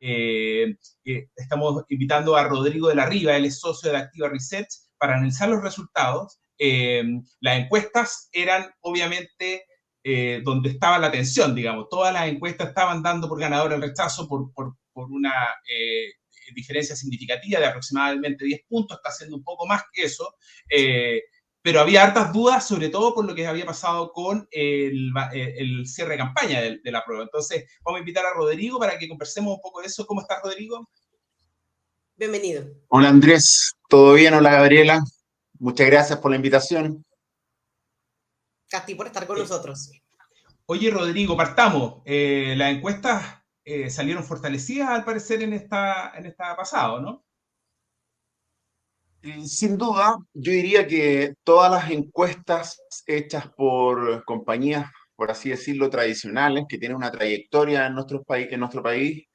Estamos invitando a Rodrigo de la Riva, él es socio de Activa Research, para analizar los resultados. Las encuestas eran obviamente donde estaba la tensión, digamos. Todas las encuestas estaban dando por ganador el rechazo por una diferencia significativa de aproximadamente 10 puntos, está haciendo un poco más que eso. Pero había hartas dudas, sobre todo por lo que había pasado con el cierre de campaña de la prueba. Entonces, vamos a invitar a Rodrigo para que conversemos un poco de eso. ¿Cómo estás, Rodrigo? Bienvenido. Hola Andrés, ¿todo bien? Hola Gabriela, muchas gracias por la invitación. A ti por estar con nosotros. Oye, Rodrigo, partamos. Las encuestas salieron fortalecidas al parecer en esta pasado, ¿no? Sin duda, yo diría que todas las encuestas hechas por compañías, por así decirlo, tradicionales, que tienen una trayectoria en nuestro país,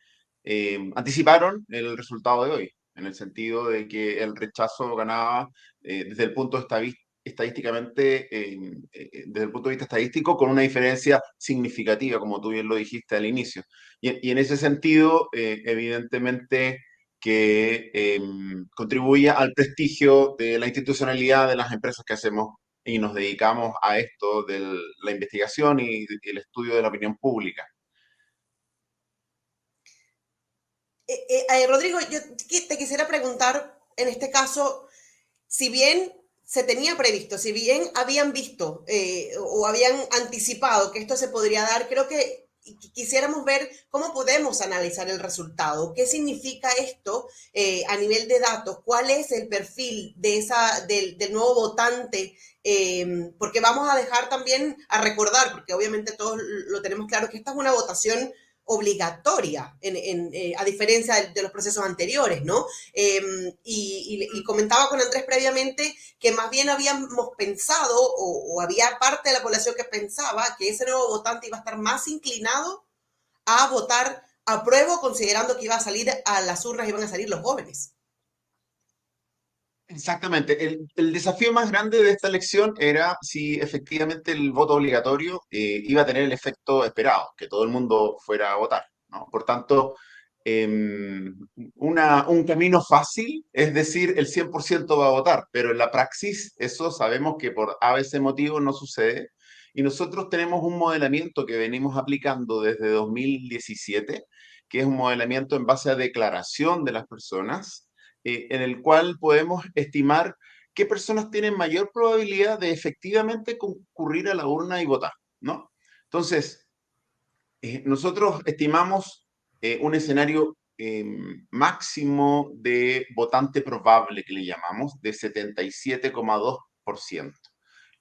anticiparon el resultado de hoy, en el sentido de que el rechazo ganaba desde el punto estadísticamente, desde el punto de vista estadístico, con una diferencia significativa, como tú bien lo dijiste al inicio. Y en ese sentido, evidentemente que contribuye al prestigio de la institucionalidad de las empresas que hacemos y nos dedicamos a esto de la investigación y el estudio de la opinión pública. Rodrigo, yo te quisiera preguntar, en este caso, si bien se tenía previsto, si bien habían visto o habían anticipado que esto se podría dar, creo que quisiéramos ver cómo podemos analizar el resultado, qué significa esto a nivel de datos, cuál es el perfil del nuevo votante, porque vamos a dejar también a recordar, porque obviamente todos lo tenemos claro, que esta es una votación obligatoria, a diferencia de los procesos anteriores, ¿no? Y comentaba con Andrés previamente que más bien habíamos pensado, o había parte de la población que pensaba que ese nuevo votante iba a estar más inclinado a votar a prueba, considerando que iba a salir a las urnas, iban a salir los jóvenes. Exactamente. El desafío más grande de esta elección era si efectivamente el voto obligatorio iba a tener el efecto esperado, que todo el mundo fuera a votar, ¿no? Por tanto, un camino fácil es decir el 100% va a votar, pero en la praxis eso sabemos que por a veces motivo no sucede. Y nosotros tenemos un modelamiento que venimos aplicando desde 2017, que es un modelamiento en base a declaración de las personas, en el cual podemos estimar qué personas tienen mayor probabilidad de efectivamente concurrir a la urna y votar, ¿no? Entonces, nosotros estimamos un escenario máximo de votante probable, que le llamamos, de 77,2%.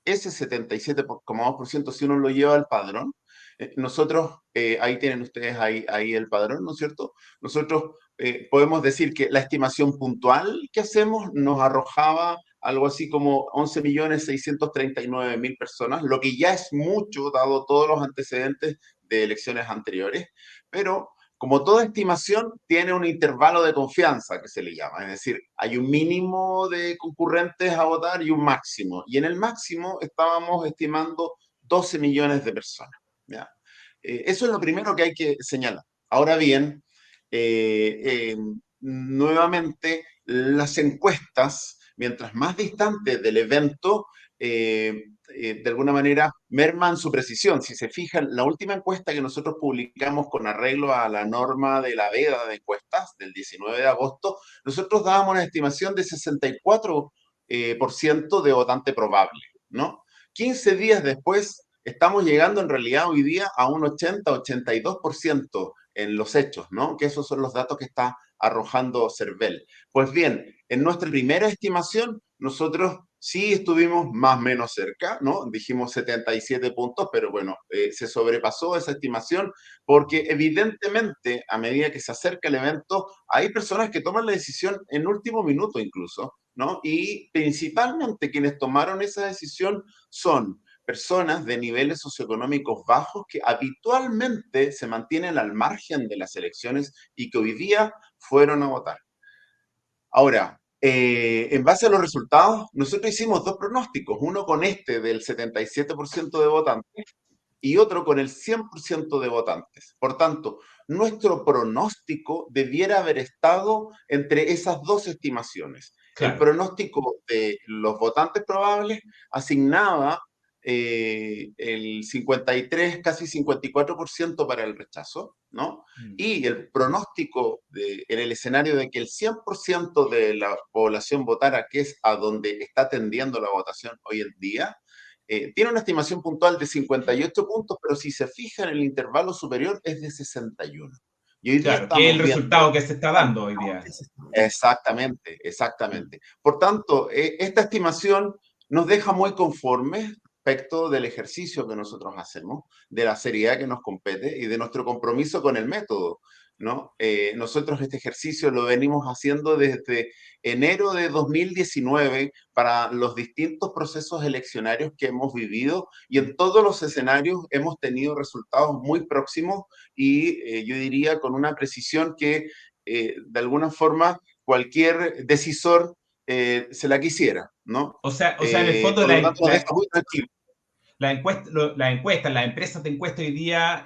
Ese 77,2%, si uno lo lleva al padrón, nosotros, ahí tienen ustedes ahí el padrón, ¿no es cierto? Nosotros podemos decir que la estimación puntual que hacemos nos arrojaba algo así como 11.639.000 personas, lo que ya es mucho, dado todos los antecedentes de elecciones anteriores, pero como toda estimación, tiene un intervalo de confianza que se le llama, es decir, hay un mínimo de concurrentes a votar y un máximo, y en el máximo estábamos estimando 12 millones de personas, ¿ya? Eso es lo primero que hay que señalar. Ahora bien, nuevamente, las encuestas, mientras más distantes del evento, de alguna manera merman su precisión. Si se fijan, la última encuesta que nosotros publicamos con arreglo a la norma de la veda de encuestas del 19 de agosto, nosotros dábamos una estimación de 64% de votante probable, ¿no? 15 días después, estamos llegando en realidad hoy día a un 80-82% en los hechos, ¿no? Que esos son los datos que está arrojando CERVEL. Pues bien, en nuestra primera estimación, nosotros sí estuvimos más o menos cerca, ¿no? Dijimos 77 puntos, pero bueno, se sobrepasó esa estimación porque evidentemente a medida que se acerca el evento, hay personas que toman la decisión en último minuto incluso, ¿no? Y principalmente quienes tomaron esa decisión son personas de niveles socioeconómicos bajos que habitualmente se mantienen al margen de las elecciones y que hoy día fueron a votar. Ahora, en base a los resultados, nosotros hicimos dos pronósticos, uno con este del 77% de votantes y otro con el 100% de votantes. Por tanto, nuestro pronóstico debiera haber estado entre esas dos estimaciones. El Claro, pronóstico de los votantes probables asignaba el 53, casi 54% para el rechazo, ¿no? mm, Y el pronóstico en el escenario de que el 100% de la población votara, que es a donde está tendiendo la votación hoy en día, tiene una estimación puntual de 58 puntos, pero si se fija en el intervalo superior es de 61. Y hoy día claro, que es el estamos viendo. resultado que se está dando hoy día. Exactamente, Mm. exactamente. Por tanto, esta estimación nos deja muy conformes respecto del ejercicio que nosotros hacemos, de la seriedad que nos compete y de nuestro compromiso con el método, ¿no? Nosotros este ejercicio lo venimos haciendo desde enero de 2019 para los distintos procesos eleccionarios que hemos vivido y en todos los escenarios hemos tenido resultados muy próximos y yo diría con una precisión que de alguna forma cualquier decisor se la quisiera, ¿no? O sea, en el fondo Por lo tanto, nos deja muy tranquilo. las encuestas, las empresas de encuesta hoy día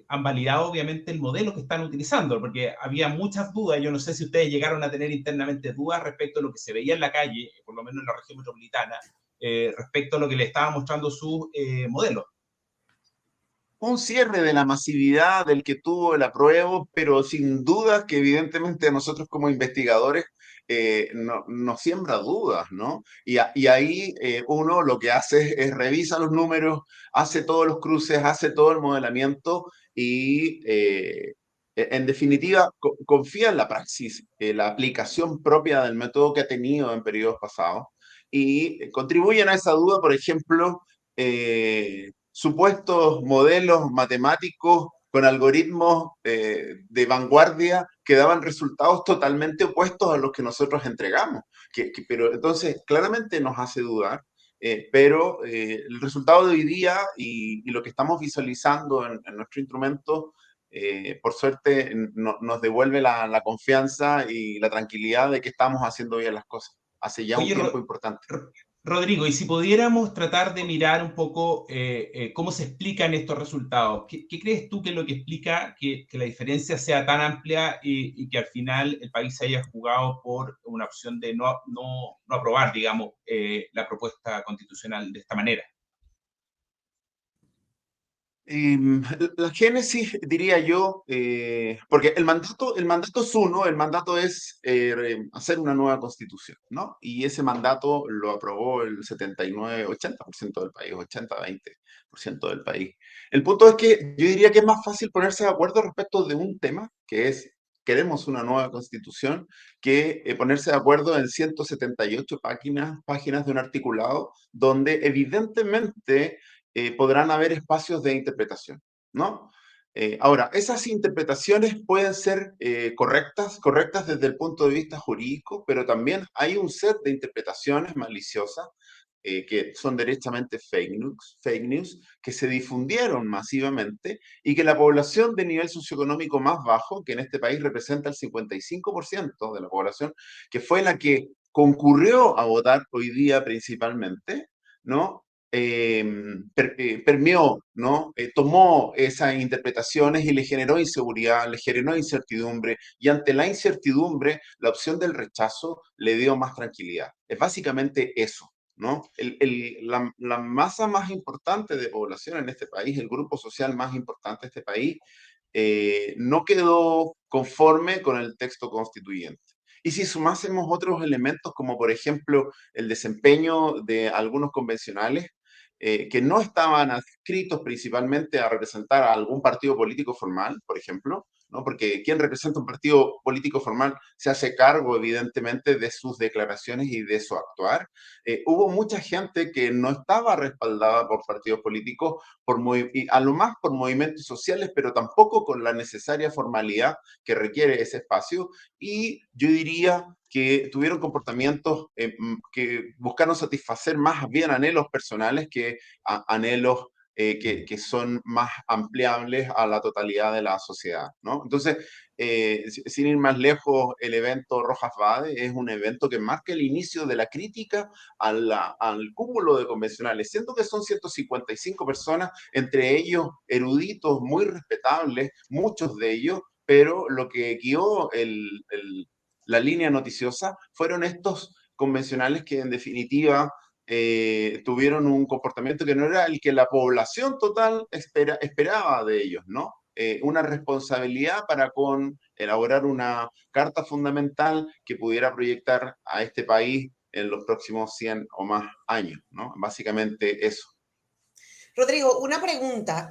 han validado obviamente el modelo que están utilizando, porque había muchas dudas. Yo no sé si ustedes llegaron a tener internamente dudas respecto a lo que se veía en la calle, por lo menos en la región metropolitana, respecto a lo que le estaba mostrando sus modelos. Un cierre de la masividad del que tuvo el apruebo, pero sin duda que evidentemente a nosotros como investigadores nos siembra dudas, ¿no? Y ahí uno lo que hace es revisa los números, hace todos los cruces, hace todo el modelamiento y en definitiva confía en la praxis, la aplicación propia del método que ha tenido en periodos pasados y contribuyen a esa duda, por ejemplo, supuestos modelos matemáticos con algoritmos de vanguardia que daban resultados totalmente opuestos a los que nosotros entregamos. Pero entonces, claramente nos hace dudar, pero el resultado de hoy día y lo que estamos visualizando en nuestro instrumento, por suerte, nos devuelve la confianza y la tranquilidad de que estamos haciendo bien las cosas. Hace ya un Oye, tiempo importante. Rodrigo, y si pudiéramos tratar de mirar un poco cómo se explican estos resultados, ¿qué crees tú que es lo que explica que la diferencia sea tan amplia y que al final el país se haya jugado por una opción de no aprobar, digamos, la propuesta constitucional de esta manera? La génesis, diría yo, porque el mandato es uno, el mandato es hacer una nueva constitución, ¿no? Y ese mandato lo aprobó el 79, 80% del país, 80-20% del país. El punto es que yo diría que es más fácil ponerse de acuerdo respecto de un tema, que es queremos una nueva constitución, que ponerse de acuerdo en 178 páginas de un articulado donde evidentemente podrán haber espacios de interpretación, ¿no? Ahora, esas interpretaciones pueden ser correctas desde el punto de vista jurídico, pero también hay un set de interpretaciones maliciosas que son derechamente fake news, que se difundieron masivamente y que la población de nivel socioeconómico más bajo, que en este país representa el 55% de la población, que fue la que concurrió a votar hoy día principalmente, ¿no? Permeó, ¿no? Tomó esas interpretaciones y le generó inseguridad, le generó incertidumbre, y ante la incertidumbre, la opción del rechazo le dio más tranquilidad. Es básicamente eso, ¿no? La masa más importante de población en este país, el grupo social más importante de este país, no quedó conforme con el texto constituyente. Y si sumásemos otros elementos, como por ejemplo el desempeño de algunos convencionales, que no estaban adscritos principalmente a representar a algún partido político formal, por ejemplo, ¿no? Porque quien representa un partido político formal se hace cargo, evidentemente, de sus declaraciones y de su actuar. Hubo mucha gente que no estaba respaldada por partidos políticos, y a lo más por movimientos sociales, pero tampoco con la necesaria formalidad que requiere ese espacio. Y yo diría que tuvieron comportamientos que buscaron satisfacer más bien anhelos personales que anhelos que son más ampliables a la totalidad de la sociedad, ¿no? Entonces, sin ir más lejos, el evento Rojas Vade es un evento que marca el inicio de la crítica al cúmulo de convencionales. Siento que son 155 personas, entre ellos eruditos muy respetables, muchos de ellos, pero lo que guió la línea noticiosa fueron estos convencionales que en definitiva tuvieron un comportamiento que no era el que la población total esperaba de ellos, ¿no? Una responsabilidad para con elaborar una carta fundamental que pudiera proyectar a este país en los próximos 100 o más años, ¿no? Básicamente eso. Rodrigo, una pregunta.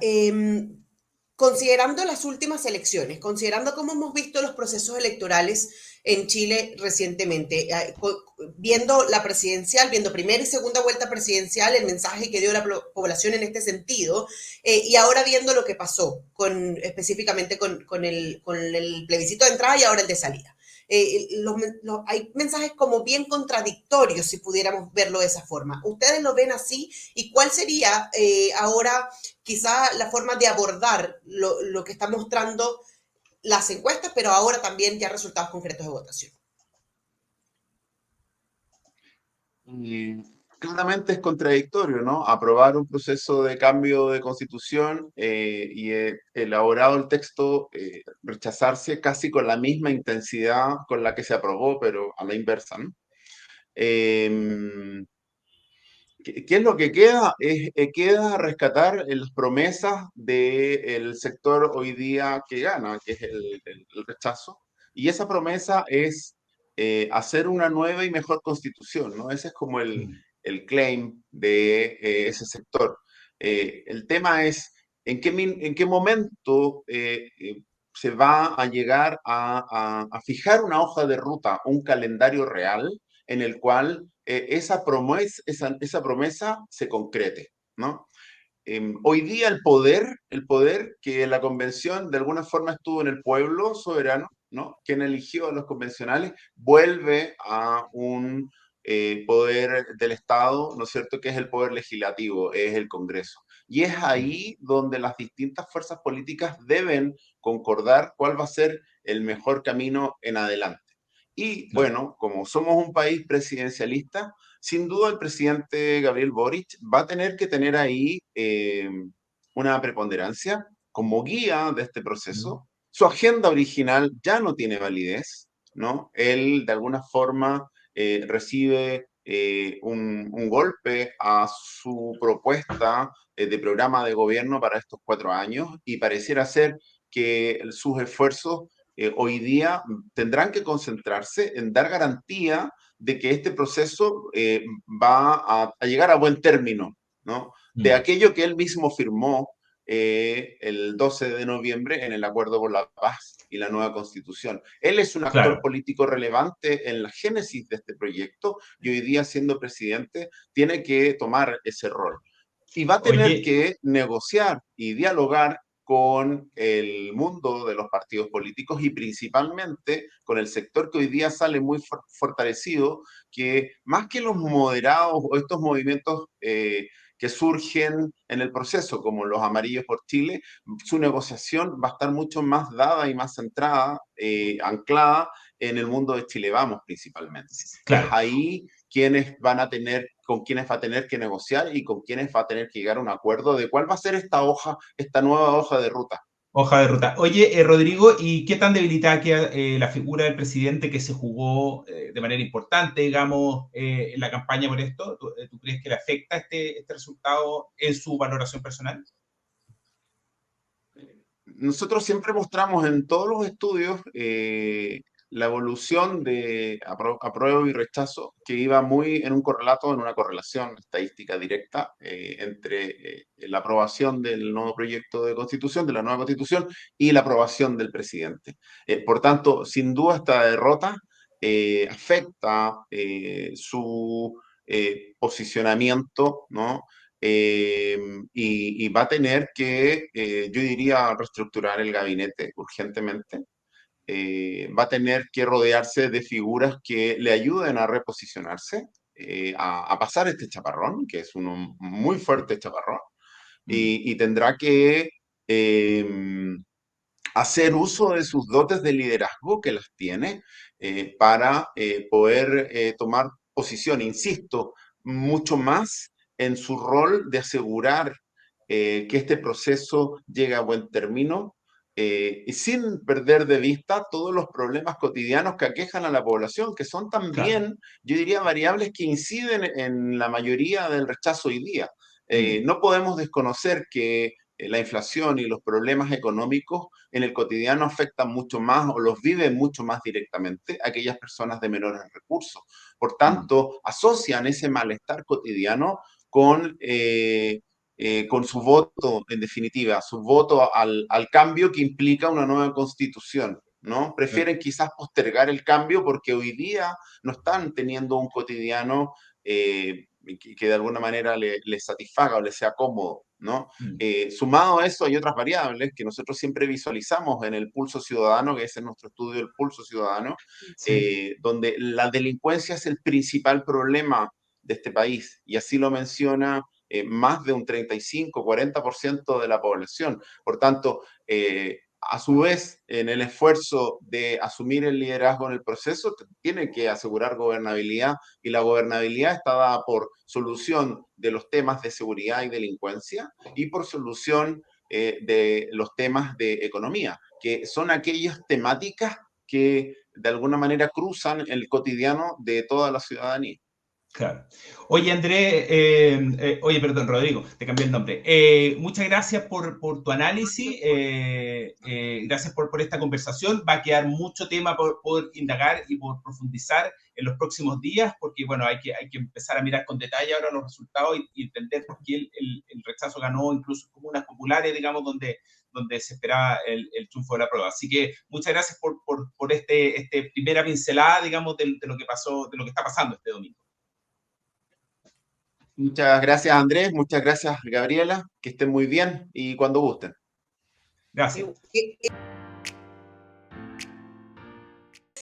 Considerando las últimas elecciones, considerando cómo hemos visto los procesos electorales en Chile recientemente, viendo la presidencial, viendo primera y segunda vuelta presidencial, el mensaje que dio la población en este sentido, y ahora viendo lo que pasó específicamente con el plebiscito de entrada y ahora el de salida. Hay mensajes como bien contradictorios, si pudiéramos verlo de esa forma. ¿Ustedes lo ven así? ¿Y cuál sería ahora quizá la forma de abordar lo que están mostrando las encuestas, pero ahora también ya resultados concretos de votación? Y claramente es contradictorio, ¿no? Aprobar un proceso de cambio de constitución y elaborado el texto, rechazarse casi con la misma intensidad con la que se aprobó, pero a la inversa, ¿no? ¿Qué es lo que queda? Queda rescatar las promesas del sector hoy día que gana, que es el rechazo. Y esa promesa es hacer una nueva y mejor constitución, ¿no? Ese es como el claim de ese sector. El tema es en qué momento se va a llegar a fijar una hoja de ruta, un calendario real en el cual esa promesa se concrete, ¿no? Hoy día el poder que la convención de alguna forma estuvo en el pueblo soberano, ¿no? Quien eligió a los convencionales, vuelve a un poder del Estado, ¿no es cierto?, que es el poder legislativo, es el Congreso. Y es ahí donde las distintas fuerzas políticas deben concordar cuál va a ser el mejor camino en adelante. Y Claro. bueno, como somos un país presidencialista, sin duda el presidente Gabriel Boric va a tener que tener ahí una preponderancia como guía de este proceso. Su agenda original ya no tiene validez, ¿no? Él de alguna forma recibe un golpe a su propuesta de programa de gobierno para estos 4 años y pareciera ser que sus esfuerzos hoy día tendrán que concentrarse en dar garantía de que este proceso va a llegar a buen término, ¿no? De aquello que él mismo firmó el 12 de noviembre en el Acuerdo por la Paz y la nueva Constitución. Él es un actor Claro. político relevante en la génesis de este proyecto y hoy día, siendo presidente, tiene que tomar ese rol. Y va a tener Oye, que negociar y dialogar con el mundo de los partidos políticos y principalmente con el sector que hoy día sale muy fortalecido, que más que los moderados o estos movimientos que surgen en el proceso, como los Amarillos por Chile, su negociación va a estar mucho más dada y más centrada, anclada en el mundo de Chile Vamos principalmente. Es claro. ahí con quienes va a tener que negociar y con quienes va a tener que llegar a un acuerdo de cuál va a ser esta nueva hoja de ruta. Hoja de ruta. Oye, Rodrigo, ¿y qué tan debilitada queda la figura del presidente que se jugó de manera importante, digamos, en la campaña por esto? ¿Tú crees que le afecta este resultado en su valoración personal? Nosotros siempre mostramos en todos los estudios la evolución de apruebo y rechazo, que iba muy en un correlato, en una correlación estadística directa entre la aprobación del nuevo proyecto de constitución, de la nueva constitución, y la aprobación del presidente. Por tanto, sin duda esta derrota afecta su posicionamiento, ¿no? Y va a tener que, yo diría, reestructurar el gabinete urgentemente. Va a tener que rodearse de figuras que le ayuden a reposicionarse, a pasar este chaparrón, que es un muy fuerte chaparrón. y tendrá que hacer uso de sus dotes de liderazgo que las tiene para poder tomar posición, insisto, mucho más en su rol de asegurar que este proceso llegue a buen término y sin perder de vista todos los problemas cotidianos que aquejan a la población, que son Claro. también, yo diría, variables que inciden en la mayoría del rechazo hoy día. No podemos desconocer que la inflación y los problemas económicos en el cotidiano afectan mucho más o los viven mucho más directamente aquellas personas de menores recursos. Por tanto, asocian ese malestar cotidiano con su voto, en definitiva, su voto al cambio que implica una nueva constitución, ¿no? Prefieren quizás postergar el cambio porque hoy día no están teniendo un cotidiano que de alguna manera les satisfaga o les sea cómodo, ¿no? Sumado a eso hay otras variables que nosotros siempre visualizamos en el pulso ciudadano, que ese es nuestro estudio del pulso ciudadano, Sí. donde la delincuencia es el principal problema de este país, y así lo menciona más de un 35-40% de la población. Por tanto, a su vez, en el esfuerzo de asumir el liderazgo en el proceso, tiene que asegurar gobernabilidad, y la gobernabilidad está dada por solución de los temas de seguridad y delincuencia y por solución de los temas de economía, que son aquellas temáticas que de alguna manera cruzan el cotidiano de toda la ciudadanía. Claro. Oye, Andrés, oye, perdón, Rodrigo, te cambié el nombre. Muchas gracias por tu análisis, gracias por esta conversación. Va a quedar mucho tema por indagar y por profundizar en los próximos días, porque, bueno, hay que empezar a mirar con detalle ahora los resultados y entender por qué el rechazo ganó incluso en comunas populares, digamos, donde se esperaba el triunfo de la prueba. Así que muchas gracias por este primera pincelada, digamos, de lo que pasó, de lo que está pasando este domingo. Muchas gracias, Andrés. Muchas gracias, Gabriela. Que estén muy bien y cuando gusten. Gracias.